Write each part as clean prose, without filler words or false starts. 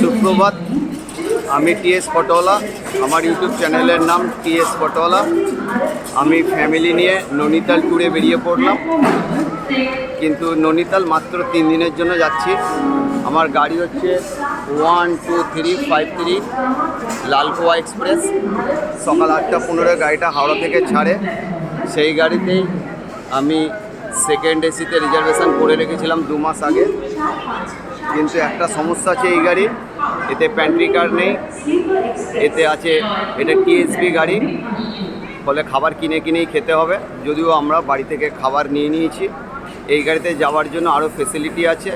সুপ্রভাত, আমি টিএস পটোয়ালা। আমার ইউটিউব চ্যানেলের নাম টিএস পটোয়ালা। আমি ফ্যামিলি নিয়ে নৈনিতাল ট্যুরে বেরিয়ে পড়লাম, কিন্তু নৈনিতাল মাত্র 3 দিনের জন্য যাচ্ছি। আমার গাড়ি হচ্ছে 12353 লালকোয়া এক্সপ্রেস। সকাল 8:15 গাড়িটা হাওড়া থেকে ছাড়ে। সেই গাড়িতেই আমি সেকেন্ড এসিতে রিজার্ভেশন করে রেখেছিলাম 2 মাস আগে, কিন্তু একটা সমস্যা আছে এই গাড়ির, এতে প্যান্ট্রি কার নেই। এতে আছে, এটা টিএসবি গাড়ি, ফলে খাবার কিনেই খেতে হবে। যদিও আমরা বাড়ি থেকে খাবার নিয়ে নিয়েছি। এই গাড়িতে যাওয়ার জন্য আরও ফেসিলিটি আছে,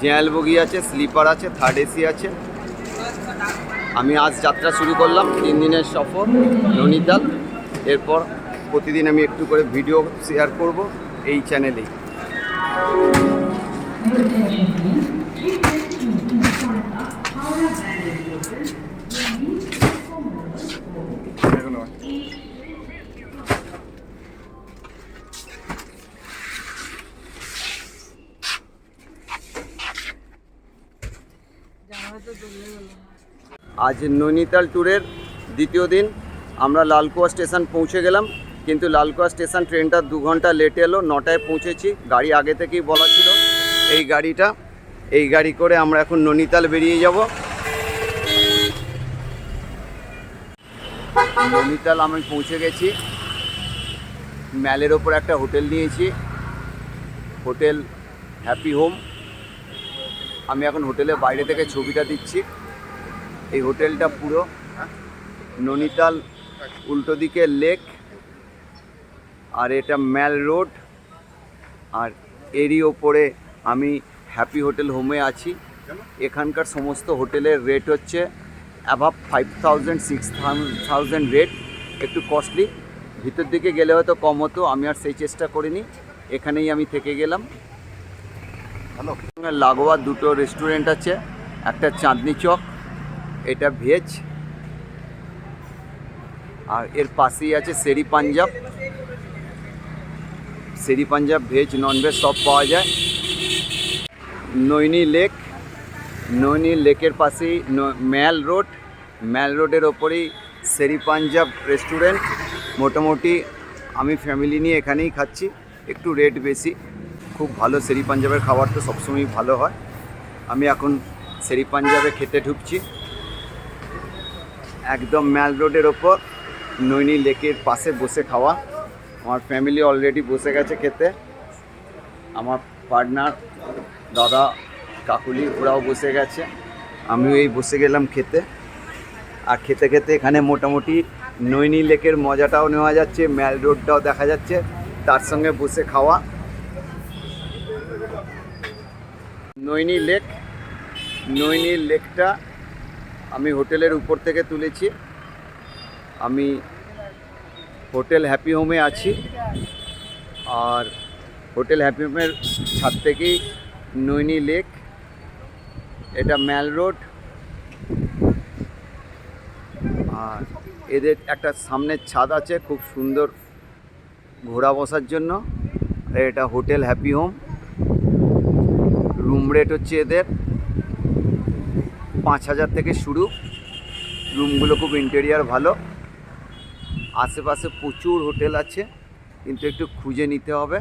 জেনারেল বগি আছে, স্লিপার আছে, থার্ড এসি আছে। আমি আজ যাত্রা শুরু করলাম 3 দিনের সফর নৈনিতাল। এরপর প্রতিদিন আমি একটু করে ভিডিও শেয়ার করব এই চ্যানেলেই। আজ নৈনিতাল ট্যুরের দ্বিতীয় দিন। আমরা লালকোয়া স্টেশন পৌঁছে গেলাম, কিন্তু লালকোয়া স্টেশন ট্রেনটা 2 ঘন্টা লেট এলো। 9টায় পৌঁছেছি। গাড়ি আগে থেকেই বলা ছিল এই গাড়ি করে আমরা এখন নৈনিতাল বেরিয়ে যাব। নৈনিতাল আমি পৌঁছে গেছি। ম্যালের ওপর একটা হোটেল নিয়েছি, হোটেল হ্যাপি হোম। আমি এখন হোটেলের বাইরে থেকে ছবিটা দিচ্ছি। এই হোটেলটা পুরো নৈনিতাল, উল্টো দিকে লেক, আর এটা ম্যাল রোড, আর এরই ওপরে আমি হ্যাপি হোটেল হোমে আছি। এখানকার সমস্ত হোটেলের রেট হচ্ছে অ্যাভাব 5000 6000 রেট, একটু কস্টলি। ভিতর দিকে গেলে হয়তো কম হতো, আমি আর সেই চেষ্টা করিনি, এখানেই আমি থেকে গেলাম। হ্যালো, লাগোয়া 2টো রেস্টুরেন্ট আছে, একটা চাঁদনি চক, এটা ভেজ, আর এর পাশেই আছে শেরি পাঞ্জাব ভেজ ননভেজ সব পাওয়া যায়। নৈনি লেকের পাশেই ম্যাল রোডের ওপরেই শেরি পাঞ্জাব রেস্টুরেন্ট। মোটামুটি আমি ফ্যামিলি নিয়ে এখানেই খাচ্ছি, একটু রেট বেশি, খুব ভালো। শেরি পাঞ্জাবের খাবার তো সবসময়ই ভালো হয়। আমি এখন শেরি পাঞ্জাবে খেতে ঢুকছি, একদম ম্যাল রোডের ওপর নৈনি লেকের পাশে বসে খাওয়া। আমার ফ্যামিলি অলরেডি বসে গেছে খেতে। আমার পার্টনার, দাদা, কাকুলি, ওরাও বসে গেছে। আমিও এই বসে গেলাম খেতে। আর খেতে খেতে এখানে মোটামুটি নৈনি লেকের মজাটাও নেওয়া যাচ্ছে, ম্যাল রোডটাও দেখা যাচ্ছে, তার সঙ্গে বসে খাওয়া। নৈনি লেকটা আমি হোটেলের উপর থেকে তুলেছি। আমি হোটেল হ্যাপি হোমে আছি, আর হোটেল হ্যাপি হোমের ছাদ থেকেই নৈনি লেক। এটা ম্যাল রোড, আর এদের একটা সামনের ছাদ আছে খুব সুন্দর ঘোড়া বসার জন্য। এটা hotel happy home. Room rate হচ্ছে এদের 5000 থেকে শুরু। রুমগুলো খুব ইন্টেরিয়ার ভালো। আশেপাশে প্রচুর হোটেল আছে, কিন্তু একটু খুঁজে নিতে হবে।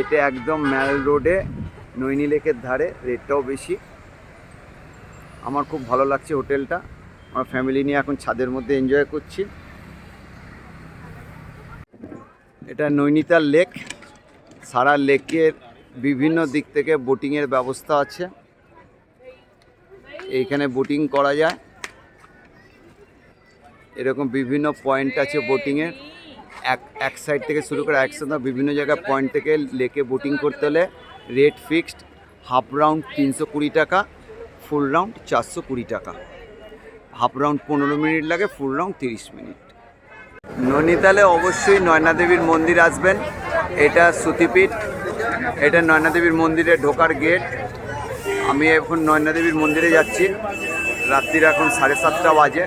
এটা একদম ম্যাল রোডে, নৈনি লেকের ধারে, রেটটাও বেশি। আমার খুব ভালো লাগছে হোটেলটা। আমার ফ্যামিলি নিয়ে এখন ছাদের মধ্যে এনজয় করছি। এটা নৈনিতাল লেক। সারা লেকের বিভিন্ন দিক থেকে বোটিংয়ের ব্যবস্থা আছে, এইখানে বোটিং করা যায়। এরকম বিভিন্ন পয়েন্ট আছে বোটিংয়ের, এক সাইড থেকে শুরু করে একসাথে বিভিন্ন জায়গায় পয়েন্ট থেকে লেকে বোটিং করতে হলে রেট ফিক্সড। হাফ রাউন্ড 320 টাকা, ফুল রাউন্ড 420 টাকা। হাফ রাউন্ড 15 মিনিট লাগে, ফুল রাউন্ড 30 মিনিট। নৈনিতালে অবশ্যই নয়নাদেবীর মন্দির আসবেন। এটা সতীপীঠ, এটা নয়নাদেবীর মন্দিরে ঢোকার গেট। আমি এখন নয়নাদেবীর মন্দিরে যাচ্ছি। রাত্রির এখন 7:30 বাজে।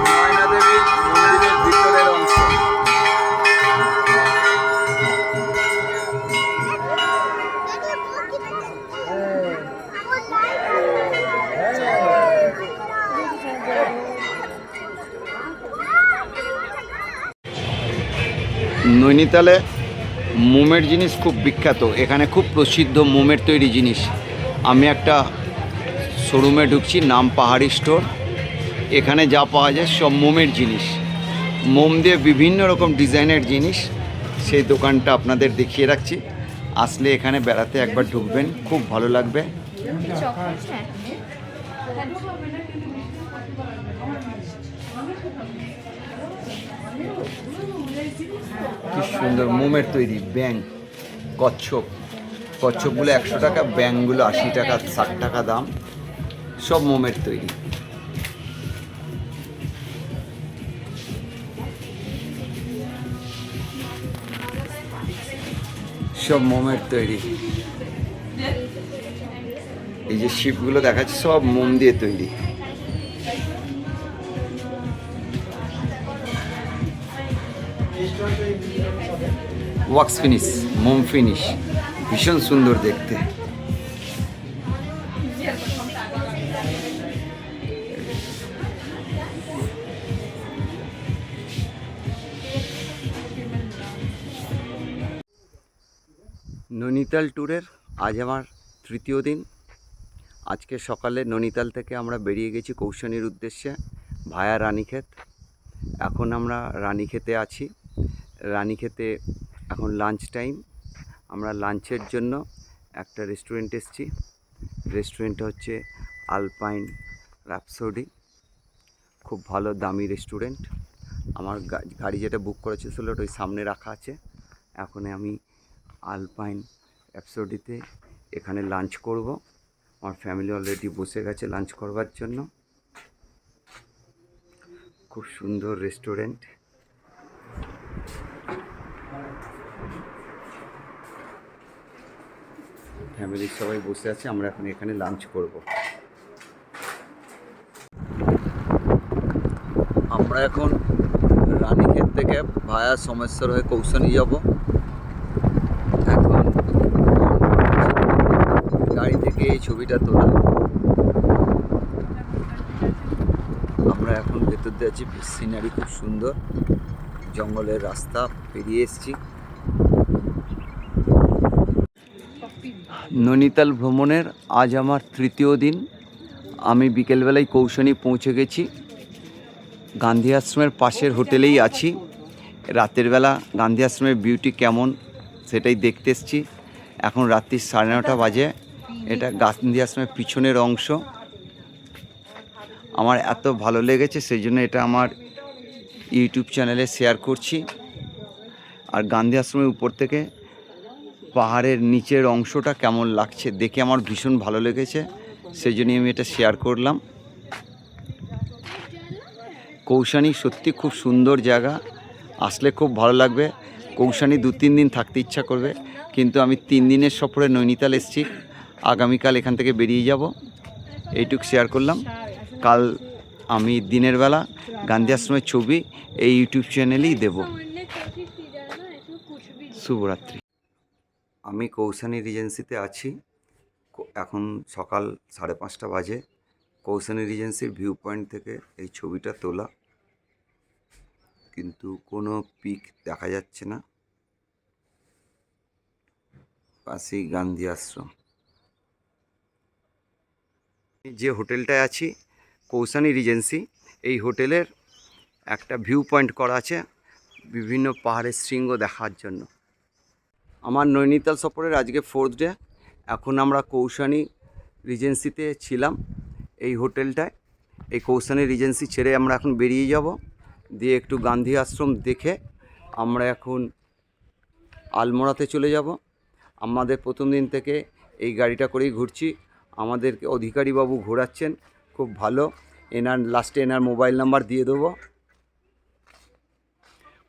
নয়নাদেবীর মন্দিরের ভিতরের অংশ। নৈনিতালে মোমের জিনিস খুব বিখ্যাত, এখানে খুব প্রসিদ্ধ মোমের তৈরি জিনিস। আমি একটা শোরুমে ঢুকছি, নাম পাহাড়ি স্টোর। এখানে যা পাওয়া যায় সব মোমের জিনিস, মোম দিয়ে বিভিন্ন রকম ডিজাইনের জিনিস। সেই দোকানটা আপনাদের দেখিয়ে রাখছি, আসলে এখানে বেড়াতে একবার ঢুকবেন, খুব ভালো লাগবে। কি সুন্দর মোমের তৈরি ব্যাং, কচ্ছপ। কচ্ছপগুলো 100 টাকা, ব্যাংগুলো 80 টাকা, 60 টাকা দাম। সব মোমের তৈরি। সব মোমের তৈরি। এই যে শিপগুলো দেখাচ্ছে সব মোম দিয়ে তৈরি। ওয়াক্স ফিনিশ, মোম ফিনিশ, ভীষণ সুন্দর দেখতে। নৈনিতাল ট্যুরের আজ আমার তৃতীয় দিন। আজকে সকালে নৈনিতাল থেকে আমরা বেরিয়ে গেছি কৌশানির উদ্দেশ্যে ভায়া রানীক্ষেত। এখন আমরা রানীক্ষেতে আছি। রানীক্ষেতে এখন লাঞ্চ টাইম। আমরা লাঞ্চের জন্য একটা রেস্টুরেন্ট এসেছি। রেস্টুরেন্টটা হচ্ছে আলপাইন র্যাপসোডি, খুব ভালো দামি রেস্টুরেন্ট। আমার গাড়ি যেটা বুক করেছিল ওই সামনে রাখা আছে। এখন আমি আলপাইন র্যাপসোডিতে এখানে লাঞ্চ করব। আমার ফ্যামিলি অলরেডি বসে গেছে লাঞ্চ করবার জন্য। খুব সুন্দর রেস্টুরেন্ট। ফ্যামিলির সবাই বসে আছে, আমরা এখন এখানে লাঞ্চ করব। আমরা এখন রানীক্ষেত থেকে ভায়া সোমেশ্বর হয়ে কৌশানি যাব। এখন গাড়ি থেকে এই ছবিটা তোলা। আমরা এখন ভেতর দিয়ে আছি, সিনারি খুব সুন্দর, জঙ্গলের রাস্তা পেরিয়ে এসেছি। নৈনিতাল ভ্রমণের আজ আমার তৃতীয় দিন। আমি বিকেলবেলায় কৌশানি পৌঁছে গেছি। গান্ধী আশ্রমের পাশের হোটেলেই আছি। রাতের বেলা গান্ধী আশ্রমের বিউটি কেমন সেটাই দেখতে এসেছি। এখন রাত্রি 9:30 বাজে। এটা গান্ধী আশ্রমের পিছনের অংশ। আমার এত ভালো লেগেছে, সেই জন্য এটা আমার ইউটিউব চ্যানেলে শেয়ার করছি। আর গান্ধী আশ্রমের উপর থেকে পাহাড়ের নিচের অংশটা কেমন লাগছে দেখে আমার ভীষণ ভালো লেগেছে, সেই জন্যই আমি এটা শেয়ার করলাম। কৌশানি সত্যি খুব সুন্দর জায়গা, আসলে খুব ভালো লাগবে। কৌশানি 2-3 দিন থাকতে ইচ্ছা করবে, কিন্তু আমি 3 দিনের সফরে নৈনিতাল এসেছি। আগামীকাল এখান থেকে বেরিয়ে যাব। এইটুকু শেয়ার করলাম। কাল আমি দিনের বেলা গান্ধী আশ্রমের ছবি এই ইউটিউব চ্যানেলেই দেব। শুভরাত্রি। আমি কৌশানি রিজেন্সিতে আছি। এখন সকাল 5:30 বাজে। কৌশানি রিজেন্সির ভিউ পয়েন্ট থেকে এই ছবিটা তোলা, কিন্তু কোনো পিক দেখা যাচ্ছে না। পাশেই গান্ধী আশ্রম। যে হোটেলটায় আছি কৌশানি রিজেন্সি, এই হোটেলের একটা ভিউ পয়েন্ট করা আছে বিভিন্ন পাহাড়ের শৃঙ্গ দেখার জন্য। আমার নৈনিতাল সফরের আজকে 4th ডে। এখন আমরা কৌশানি রিজেন্সিতে ছিলাম এই হোটেলটায়। এই কৌশানি রিজেন্সি ছেড়ে আমরা এখন বেরিয়ে যাব, দিয়ে একটু গান্ধী আশ্রম দেখে আমরা এখন আলমোড়াতে চলে যাব। আমাদের প্রথম দিন থেকে এই গাড়িটা করেই ঘুরছি। আমাদেরকে অধিকারীবাবু ঘোরাচ্ছেন, খুব ভালো। এনার লাস্টে এনার মোবাইল নাম্বার দিয়ে দেবো।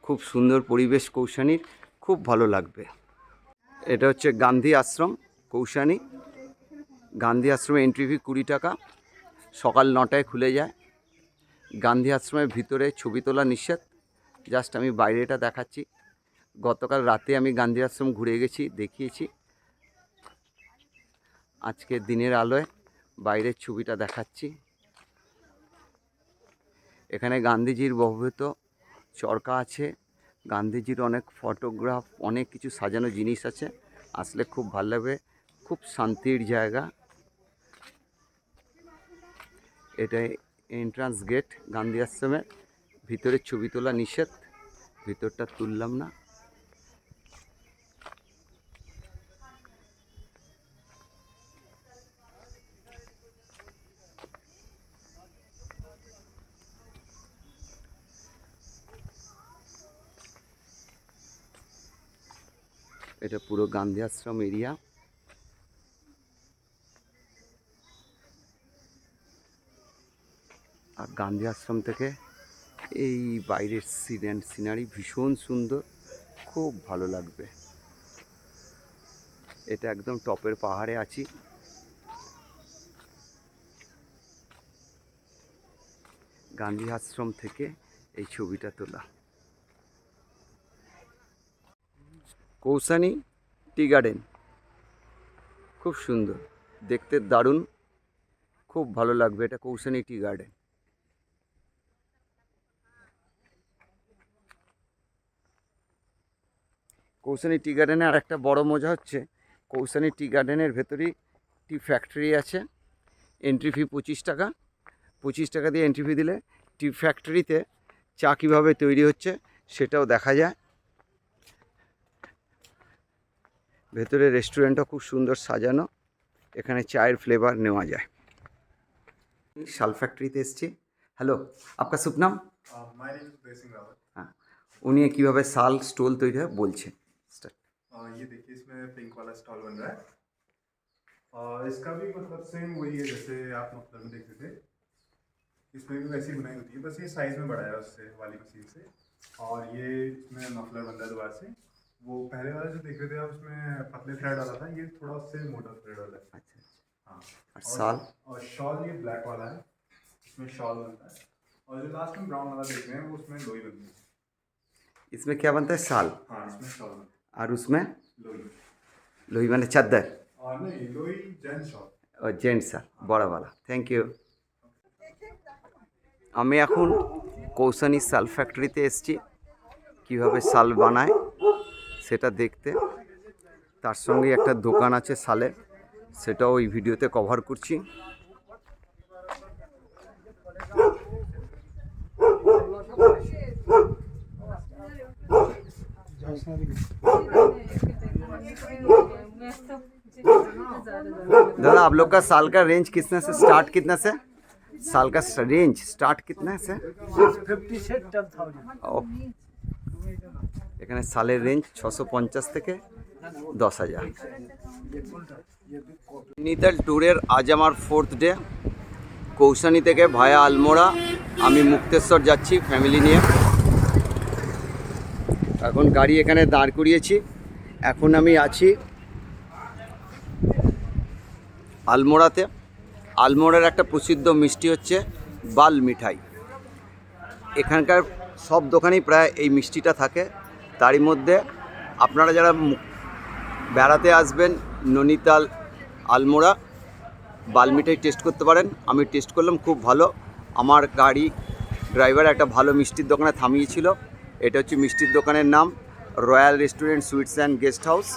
খুব সুন্দর পরিবেশ কৌশানির, খুব ভালো লাগবে। এটা হচ্ছে গান্ধী আশ্রম কৌশানি। গান্ধী আশ্রমে এন্ট্রি ফি 20 টাকা। সকাল 9টায় খুলে যায়। গান্ধী আশ্রমের ভিতরে ছবি তোলা নিষেধ, জাস্ট আমি বাইরেটা দেখাচ্ছি। গতকাল রাতে আমি গান্ধী আশ্রম ঘুরে গেছি, দেখিয়েছি। আজকে দিনের আলোয় বাইরের ছবিটা দেখাচ্ছি। এখানে গান্ধীজির ব্যবহৃত চরকা আছে, গান্ধীজির অনেক ফটোগ্রাফ, অনেক কিছু সাজানো জিনিস আছে, আসলে খুব ভালো লাগবে, খুব শান্তির জায়গা। এটাই এন্ট্রান্স গেট গান্ধী আশ্রমের। ভিতরে ছবি তোলা নিষেধ, ভিতরটা তুললাম না। এটা পুরো গান্ধী আশ্রম এরিয়া। আর গান্ধী আশ্রম থেকে এই বাইরের সিনারি ভীষণ সুন্দর, খুব ভালো লাগবে। এটা একদম টপের পাহাড়ে আছি। গান্ধী আশ্রম থেকে এই ছবিটা তোলা। কৌসানি টি গার্ডেন খুব সুন্দর দেখতে, দারুণ, খুব ভালো লাগবে। এটা কৌসানি টি গার্ডেন। কৌসানি টি গার্ডেনে আর একটা বড় মজা হচ্ছে, কৌসানি টি গার্ডেনের ভেতরেই টি ফ্যাক্টরি আছে। এন্ট্রি ফি 25 টাকা। 25 টাকা দিয়ে এন্ট্রি ফি দিলে টি ফ্যাক্টরিতে চা কীভাবে তৈরি হচ্ছে সেটাও দেখা যায়। ভেতরে রেস্টুরেন্টটা খুব সুন্দর সাজানো, এখানে চায়ের ফ্লেভার নেওয়া যায়। শাল ফ্যাক্টরিতে এসছি। হ্যালো, আপনার শুভ নাম? হ্যাঁ, উনি কীভাবে শাল স্টোল তৈরি হয় বলছে। ये देखिए इसमें पिंक वाला स्टॉल बन रहा है और इसका भी मतलब सेम वही है जैसे आप मतलब में देखते थे, इसमें भी वैसी बुनाई होती है, बस ये साइज में बढ़ाया उससे वाली मशीन से। और ये इसमें मफलर बन रहा है दोबारा से। वो पहले वाला जो देख रहे थे आप उसमें पतले थ्रेड वाला था, ये थोड़ा उससे मोटा थ्रेड वाला है। अच्छा, हाँ। और शाल? और शॉल ये ब्लैक वाला है, इसमें शॉल बनता है। और जो लास्ट में ब्राउन वाला देख रहे हैं वो उसमें लोई बनती है। इसमें क्या बनता है? शाल। हाँ, इसमें शॉल बनता है। और उसमें लोई। लोही माने चादर? और नहीं, लोई जेंट्स शॉल और जेंट्स শাল বড় वाला। Thank you. আমি এখন কৌসানি শাল ফ্যাক্টরিতে এসেছি, কীভাবে শাল বানায় সেটা দেখতে। তার সঙ্গে একটা দোকান আছে শালের, সেটাও ওই ভিডিওতে কভার করছি। दादा, आप लोग का साल का रेंज कितने से स्टार्ट, कितना से साल का रेंज स्टार्ट कितना से? 50 से 10,000। এখানে সালের রেঞ্জ 650 থেকে 10,000। নৈনিতাল ট্যুরের আজ আমার 4th ডে। কৌসানি থেকে ভায়া আলমোড়া আমি মুক্তেশ্বর যাচ্ছি ফ্যামিলি নিয়ে। এখন গাড়ি এখানে দাঁড় করিয়েছি। এখন আমি আছি আলমোড়াতে। আলমোড়ার একটা প্রসিদ্ধ মিষ্টি হচ্ছে বাল মিঠাই। এখানকার সব দোকানেই প্রায় এই মিষ্টিটা থাকে। তারই মধ্যে আপনারা যারা বেড়াতে আসবেন নৈনিতাল আলমোড়া, বাল মিঠাই টেস্ট করতে পারেন। আমি টেস্ট করলাম, খুব ভালো। আমার গাড়ি ড্রাইভার একটা ভালো মিষ্টির দোকানে থামিয়েছিল। এটা হচ্ছে মিষ্টির দোকানের নাম royal restaurant sweets and guest house.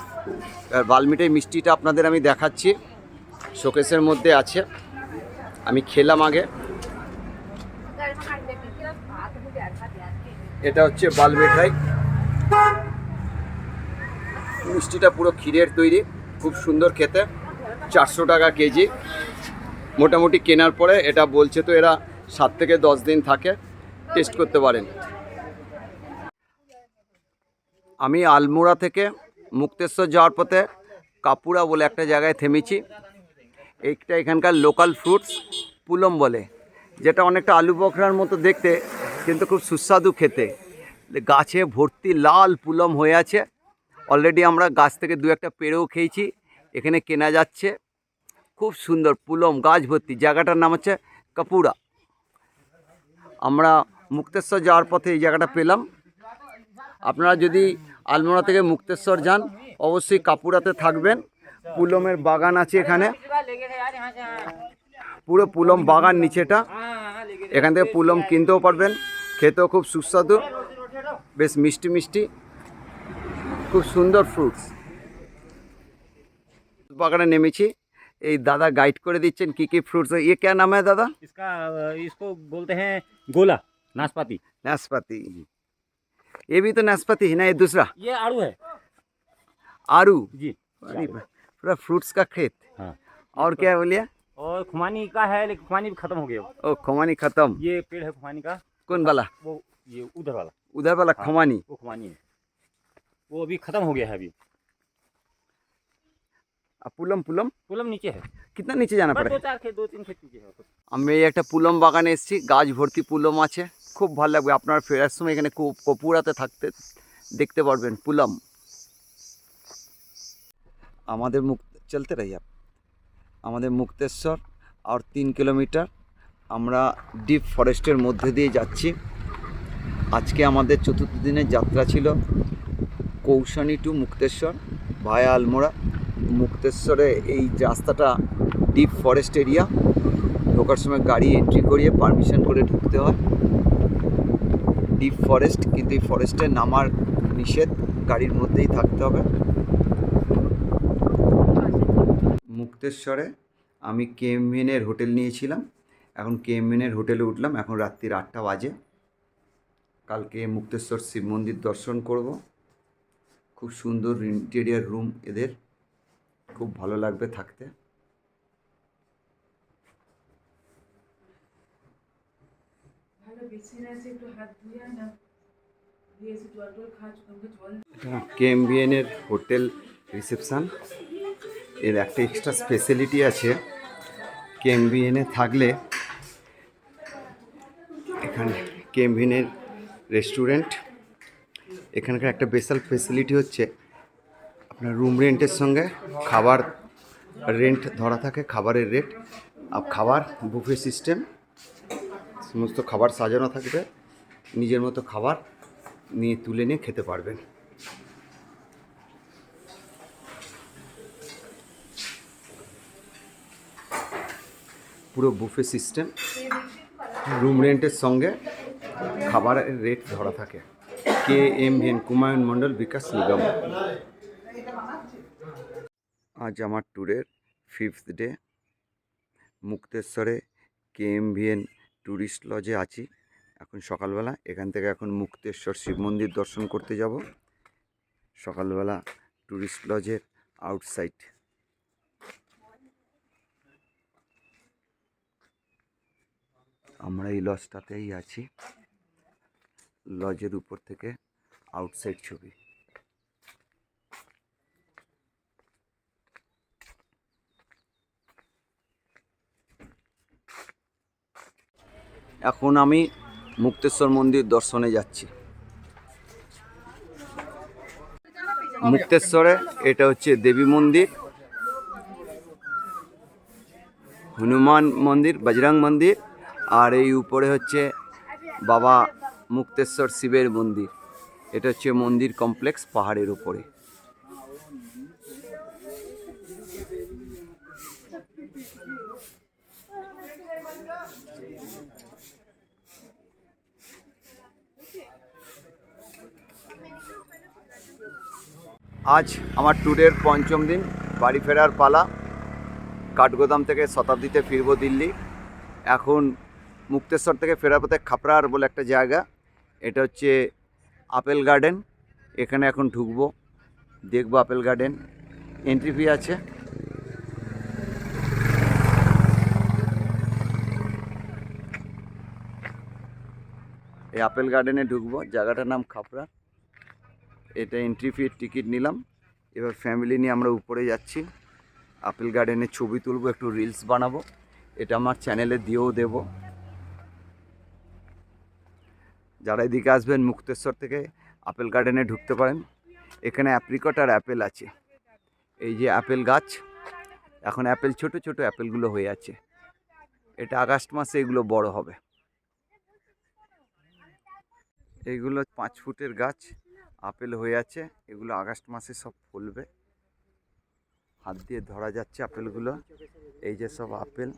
আর বাল মিঠাই মিষ্টিটা আপনাদের আমি দেখাচ্ছি, শোকেসের মধ্যে আছে। আমি খেলাম আগে। এটা হচ্ছে বাল মিঠাই। মিষ্টিটা পুরো ক্ষীরের তৈরি, খুব সুন্দর খেতে। 400 টাকা কেজি। মোটামুটি কেনার পরে এটা বলছে তো এরা 7 থেকে 10 দিন থাকে, টেস্ট করতে পারেন। আমি আলমোড়া থেকে মুক্তেশ্বর যাওয়ার পথে কাপুরা বলে একটা জায়গায় থেমেছি। এইটা এখানকার লোকাল ফ্রুটস পুলম বলে, যেটা অনেকটা আলু বখরার মতো দেখতে, কিন্তু খুব সুস্বাদু খেতে। গাছে ভর্তি লাল পুলম হয়ে আছে। অলরেডি আমরা গাছ থেকে 2-1টা পেড়েও খেয়েছি। এখানে কেনা যাচ্ছে। খুব সুন্দর পুলম, গাছ ভর্তি। জায়গাটার নাম হচ্ছে কাপুরা। আমরা মুক্তেশ্বর যাওয়ার পথে এই জায়গাটা পেলাম। আপনারা যদি আলমোড়া থেকে মুক্তেশ্বর যান অবশ্যই কাপুরাতে থাকবেন। পুলমের বাগান আছে এখানে, পুরো পুলম বাগান নিচেটা। এখান থেকে পুলম কিনতেও পারবেন, খেতেও খুব সুস্বাদু। বেশ মিষ্টি মিষ্টি, খুব সুন্দর ফ্রুটস। বাগানে নেমেছি, এই দাদা গাইড করে দিচ্ছেন কি কি फ्रूट्स है। ये क्या नाम है दादा? इसका इसको बोलते हैं गोला, नाशपाती। नाशपाती। ये भी तो नाशपाती है ना, ये दूसरा ये आड़ू है आरू। जी। अरे पूरा फ्रूट्स का खेत। हाँ। और क्या बोलिए? और खुमानी का है, लेकिन खुमानी भी खत्म हो गया। ओ खुमानी खत्म। ये पेड़ है खुमानी का। कौन वाला? वो ये उधर वाला। उधर वाला हाँ, खुमानी। वो खुमानी है, वो अभी खत्म हो गया है अभी। पुलम पुलम पुलम नीचे है, कितना नीचे जाना बस पड़े? 2-3 खेत नीचे है। আমি এই একটা পুলম বাগানে এসেছি, গাছ ভর্তি পুলম আছে, খুব ভালো লাগবে। আপনারা ফেরার সময় এখানে কপুরাতে থাকতে দেখতে পারবেন পুলম। আমাদের চলতে রহি আমাদের মুক্তেশ্বর আর 3 কিলোমিটার আমরা ডিপ ফরেস্টের মধ্যে দিয়ে যাচ্ছি। আজকে আমাদের চতুর্থ দিনের যাত্রা ছিল কৌশানী টু মুক্তেশ্বর ভায়া আলমোড়া। মুক্তেশ্বরে এই রাস্তাটা ডিপ ফরেস্ট এরিয়া, ঢোকার সময় গাড়ি এন্ট্রি করিয়ে পারমিশন করে ঢুকতে হয়। ডিপ ফরেস্ট, কিন্তু এই ফরেস্টে নামার নিষেধ, গাড়ির মধ্যেই থাকতে হবে। মুক্তেশ্বরে আমি কেএমভিএনের হোটেল নিয়েছিলাম, এখন কেএমভিএনের হোটেলে উঠলাম, এখন রাত্রির 8টা বাজে। কালকে মুক্তেশ্বর শিব মন্দির দর্শন করব। খুব সুন্দর ইন্টেরিয়ার রুম এদের, খুব ভালো লাগবে থাকতে। কেএমভিএনের হোটেল রিসেপশান, এর একটা এক্সট্রা স্পেশালিটি আছে। কেএমভিএনে থাকলে এখানে কেএমভিএনের রেস্টুরেন্ট, এখানকার একটা স্পেশাল ফেসিলিটি হচ্ছে আপনার রুম রেন্টের সঙ্গে খাবার রেন্ট ধরা থাকে, খাবারের রেট। খাবার বুফে সিস্টেম, সমস্ত খাবার সাজানো থাকবে, নিজের মতো খাবার নিয়ে তুলে নিয়ে খেতে পারবেন। পুরো বুফে সিস্টেম, রুম রেন্টের সঙ্গে খাবারের রেট ধরা থাকে। কেএমভিএন কুমায়ুন মণ্ডল বিকাশ নিগম। আজ আমার ট্যুরের 5th ডে। মুক্তেশ্বরে কেএমভিএন ট্যুরিস্ট লজে আছি এখন সকালবেলা। এখান থেকে এখন মুক্তেশ্বর শিব মন্দির দর্শন করতে যাব সকালবেলা ট্যুরিস্ট লজের আউটসাইড। আমরা এই লজটাতেই আছি, লজের উপর থেকে আউটসাইড ছবি। এখন আমি মুক্তেশ্বর মন্দির দর্শনে যাচ্ছি। মুক্তেশ্বরে এটা হচ্ছে দেবী মন্দির, হনুমান মন্দির, বজরং মন্দির, আর এই উপরে হচ্ছে বাবা মুক্তেশ্বর শিবের মন্দির। এটা হচ্ছে মন্দির কমপ্লেক্স পাহাড়ের উপরে। আজ আমার ট্যুরের 5ম দিন, বাড়ি ফেরার পালা। কাঠগোদাম থেকে শতাব্দীতে ফিরবো দিল্লি। এখন মুক্তেশ্বর থেকে ফেরার পথে খাপড়ার বলে একটা জায়গা, এটা হচ্ছে আপেল গার্ডেন, এখানে এখন ঢুকবো, দেখবো আপেল গার্ডেন। এন্ট্রি ফি আছে। এই আপেল গার্ডেনে ঢুকবো, জায়গাটার নাম খাপড়া। এটা এন্ট্রি ফির টিকিট নিলাম। এবার ফ্যামিলি নিয়ে আমরা উপরে যাচ্ছি, আপেল গার্ডেনের ছবি তুলবো, একটু রিলস বানাবো, এটা আমার চ্যানেলে দিয়েও দেব। যারা এদিকে আসবেন মুক্তেশ্বর থেকে আপেল গার্ডেনে ঢুকতে পারেন। এখানে অ্যাপ্রিকট আর অ্যাপেল আছে। এই যে অ্যাপেল গাছ, এখন অ্যাপেল ছোট ছোট অ্যাপেলগুলো হয়ে আছে। এটা আগস্ট মাসে এগুলো বড় হবে। এইগুলো 5 ফুটের গাছ, আপেল হয়ে আছে, এগুলো আগস্ট মাসে সব ফলবে। হাত দিয়ে ধরা যাচ্ছে আপেলগুলো, এই যে সব আপেল,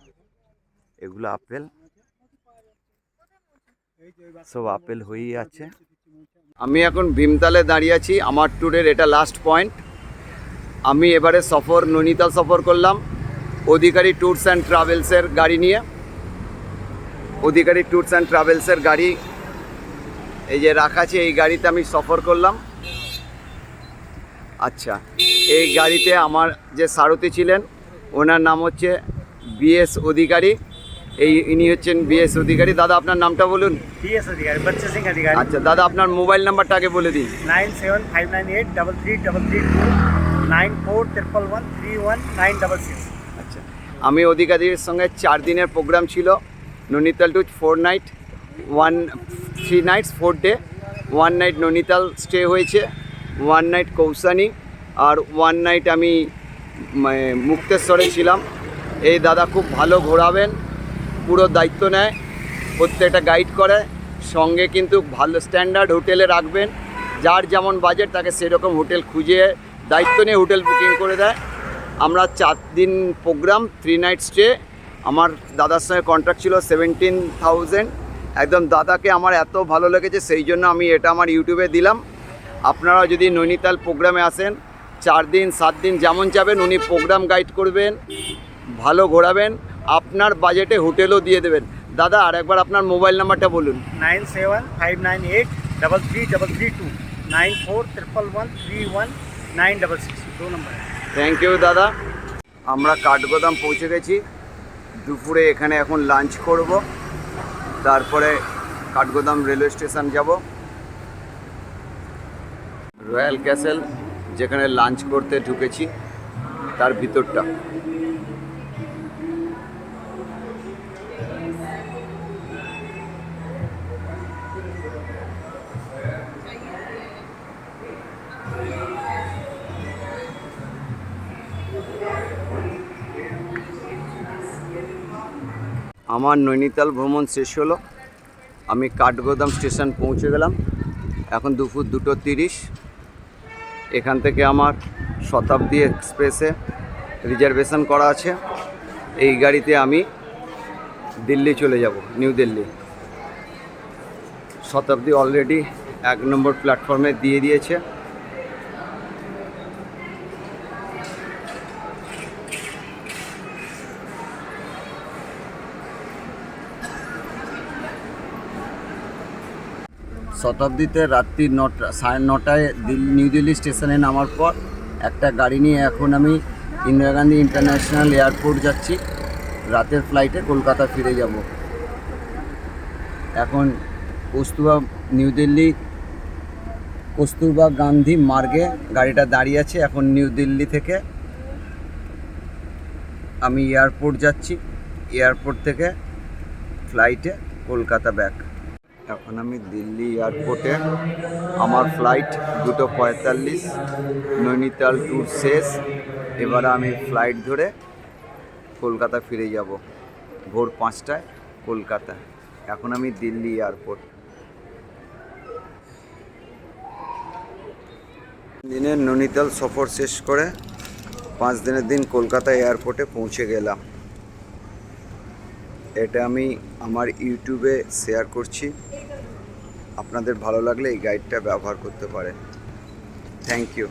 এগুলো আপেল, সব আপেল হয়েই আছে। আমি এখন ভীমতালে দাঁড়িয়ে আছি। আমার ট্যুরের এটা লাস্ট পয়েন্ট। আমি এবারে সফর নৈনিতাল সফর করলাম অধিকারী ট্যুরস অ্যান্ড ট্রাভেলসের গাড়ি নিয়ে। অধিকারী ট্যুরস অ্যান্ড ট্রাভেলসের গাড়ি এই যে রাখা আছে, এই গাড়িতে আমি সফর করলাম। আচ্ছা, এই গাড়িতে আমার যে সারথি ছিলেন ওনার নাম হচ্ছে বিএস অধিকারী। ইনি হচ্ছেন বিএস অধিকারী। দাদা আপনার নামটা বলুন। PS अधिकारी, बच्चे सिंह अधिकारी। আচ্ছা দাদা, আপনার মোবাইল নাম্বারটা আগে বলে দিন। 9759833332 9411313966। আচ্ছা, আমি অধিকারীর সঙ্গে 4 দিনের প্রোগ্রাম ছিল। Nainital to 4 night 3 nights 4 day. 1 night Nainital stay হয়েছে, 1 নাইট কৌসানি, আর 1 নাইট আমি মুক্তেশ্বরে ছিলাম। এই দাদা খুব ভালো ঘোরাবেন, পুরো দায়িত্ব নেয়, প্রত্যেকটা গাইড করে, সঙ্গে কিন্তু ভালো স্ট্যান্ডার্ড হোটেলে রাখবেন। যার যেমন বাজেট তাকে সেরকম হোটেল খুঁজে দায়িত্ব নিয়ে হোটেল বুকিং করে দেয়। আমরা 4 দিন প্রোগ্রাম 3 নাইট স্টে। আমার দাদার সঙ্গে কন্ট্রাক্ট ছিল 17,000। একদম দাদাকে আমার এত ভালো লেগেছে, সেই জন্য আমি এটা আমার ইউটিউবে দিলাম। আপনারা যদি নৈনিতাল প্রোগ্রামে আসেন, 4 দিন 7 দিন যেমন যাবেন, উনি প্রোগ্রাম গাইড করবেন, ভালো ঘোরাবেন, আপনার বাজেটে হোটেলও দিয়ে দেবেন। দাদা আর একবার আপনার মোবাইল নাম্বারটা বলুন। 9759833332 9411313966, 2 नंबर है। থ্যাংক ইউ দাদা। আমরা কাঠগোদাম পৌঁছে গেছি। দুপুরে এখানে এখন লাঞ্চ করব, তারপরে কাঠগোদাম রেলওয়ে স্টেশন যাব। রয়্যাল ক্যাসেল যেখানে লাঞ্চ করতে ঢুকেছি তার ভিতরটা। আমার নৈনিতাল ভ্রমণ শেষ হলো। আমি কাঠগোদাম স্টেশন পৌঁছে গেলাম। এখন দুপুর 2:30। এখান থেকে আমার শতাব্দী এক্সপ্রেসে রিজার্ভেশন করা আছে। এই গাড়িতে আমি দিল্লি চলে যাব, নিউ দিল্লি। শতাব্দী অলরেডি 1 নম্বর প্ল্যাটফর্মে দিয়ে দিয়েছে। শতাব্দীতে রাত্রি 9:30 নিউ দিল্লি স্টেশনে নামার পর একটা গাড়ি নিয়ে এখন আমি ইন্দিরা গান্ধী ইন্টারন্যাশনাল এয়ারপোর্ট যাচ্ছি। রাতের ফ্লাইটে কলকাতা ফিরে যাব। এখন নিউ দিল্লি কস্তুরবা গান্ধী মার্গে গাড়িটা দাঁড়িয়ে আছে। এখন নিউ দিল্লি থেকে আমি এয়ারপোর্ট যাচ্ছি, এয়ারপোর্ট থেকে ফ্লাইটে কলকাতা ব্যাক। এখন আমি দিল্লি এয়ারপোর্টে, আমার ফ্লাইট 2:45। নৈনিতাল ট্যুর শেষ। এবার আমি ফ্লাইট ধরে কলকাতা ফিরে যাব ভোর 5টায় কলকাতা। এখন আমি দিল্লি এয়ারপোর্ট। দিনের নৈনিতাল সফর শেষ করে 5 দিনের দিন কলকাতা এয়ারপোর্টে পৌঁছে গেলাম। এটা আমি আমার ইউটিউবে শেয়ার করছি। আপনাদের ভালো লাগলে এই গাইডটা ব্যবহার করতে পারেন। Thank you.